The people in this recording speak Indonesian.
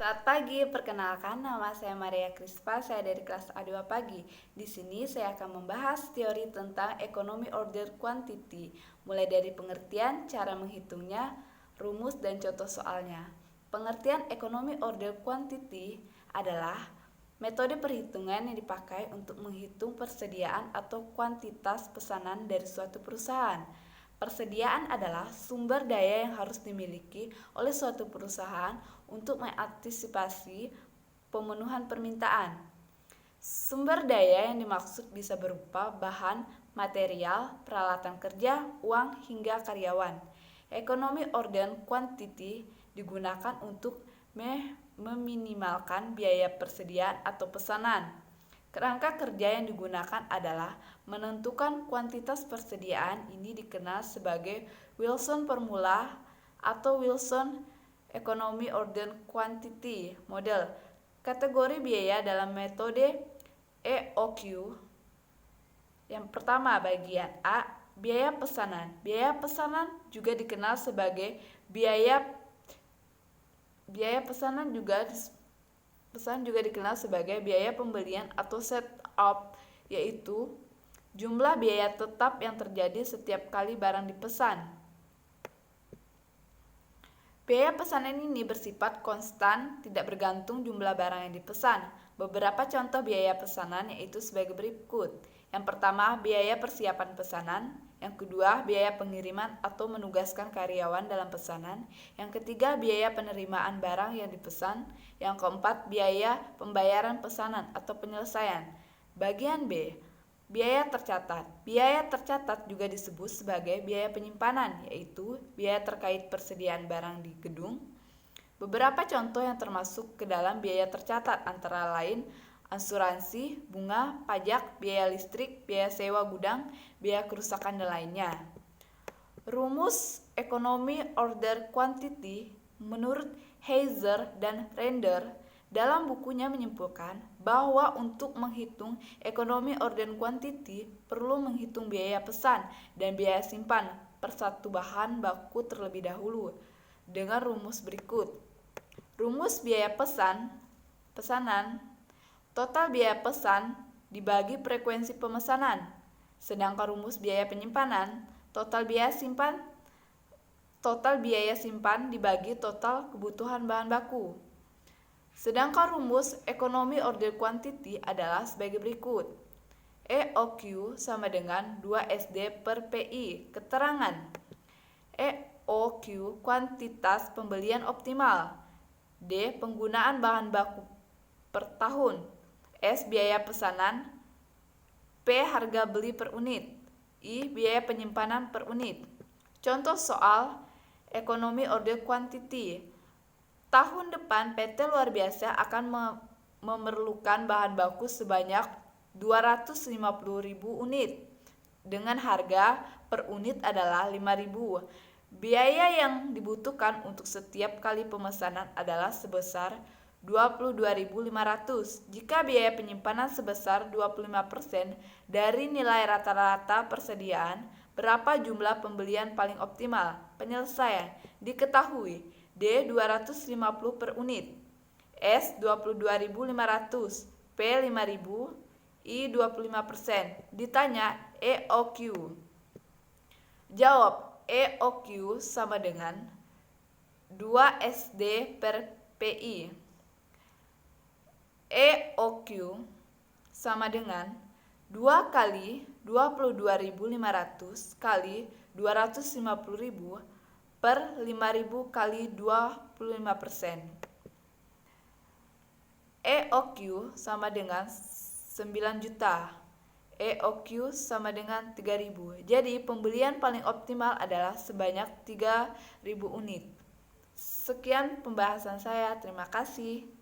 Selamat pagi, perkenalkan nama saya Maria Krispa, saya dari kelas A2 pagi. Di sini saya akan membahas teori tentang ekonomi order quantity, mulai dari pengertian, cara menghitungnya, rumus, dan contoh soalnya. Pengertian ekonomi order quantity adalah metode perhitungan yang dipakai untuk menghitung persediaan atau kuantitas pesanan dari suatu perusahaan. Persediaan adalah sumber daya yang harus dimiliki oleh suatu perusahaan untuk mengantisipasi pemenuhan permintaan. Sumber daya yang dimaksud bisa berupa bahan, material, peralatan kerja, uang, hingga karyawan. Ekonomi order quantity digunakan untuk meminimalkan biaya persediaan atau pesanan. Kerangka kerja yang digunakan adalah menentukan kuantitas persediaan. Ini dikenal sebagai Wilson Formula atau Wilson Economy Order Quantity Model. Kategori biaya dalam metode EOQ. Yang pertama, bagian A, biaya pesanan. Biaya pesanan juga dikenal sebagai biaya pesanan juga dikenal sebagai biaya pembelian atau setup, yaitu jumlah biaya tetap yang terjadi setiap kali barang dipesan. Biaya pesanan ini bersifat konstan, tidak bergantung jumlah barang yang dipesan. Beberapa contoh biaya pesanan yaitu sebagai berikut. Yang pertama, biaya persiapan pesanan. Yang kedua, biaya pengiriman atau menugaskan karyawan dalam pesanan. Yang ketiga, biaya penerimaan barang yang dipesan. Yang keempat, biaya pembayaran pesanan atau penyelesaian. Bagian B, biaya tercatat. Biaya tercatat juga disebut sebagai biaya penyimpanan, yaitu biaya terkait persediaan barang di gedung. Beberapa contoh yang termasuk ke dalam biaya tercatat antara lain asuransi, bunga, pajak, biaya listrik, biaya sewa gudang, biaya kerusakan, dan lainnya. Rumus ekonomi order quantity menurut Heiser dan Render dalam bukunya menyimpulkan bahwa untuk menghitung ekonomi order quantity perlu menghitung biaya pesan dan biaya simpan per satu bahan baku terlebih dahulu dengan rumus berikut. Rumus biaya pesanan total biaya pesan dibagi frekuensi pemesanan. Sedangkan rumus biaya penyimpanan, total biaya simpan dibagi total kebutuhan bahan baku. Sedangkan rumus ekonomi order quantity adalah sebagai berikut. EOQ sama dengan 2SD per PI. Keterangan. EOQ kuantitas pembelian optimal. D. Penggunaan bahan baku per tahun. S. Biaya pesanan. P. Harga beli per unit. I. Biaya penyimpanan per unit. Contoh soal ekonomi order quantity. Tahun depan PT Luar Biasa akan memerlukan bahan baku sebanyak 250.000 unit. Dengan harga per unit adalah 5.000. Biaya yang dibutuhkan untuk setiap kali pemesanan adalah sebesar 22.500. Jika biaya penyimpanan sebesar 25% dari nilai rata-rata persediaan, berapa jumlah pembelian paling optimal? Penyelesaian diketahui. D. 250 per unit. S. 22.500. P. 5.000. I. 25%. Ditanya EOQ. Jawab. EOQ sama dengan 2SD per PI. EOQ sama dengan 2 kali 22.500 kali 250.000 per 5.000 kali 25%. EOQ sama dengan 9 juta. EOQ sama dengan 3.000. Jadi pembelian paling optimal adalah sebanyak 3.000 unit. Sekian pembahasan saya. Terima kasih.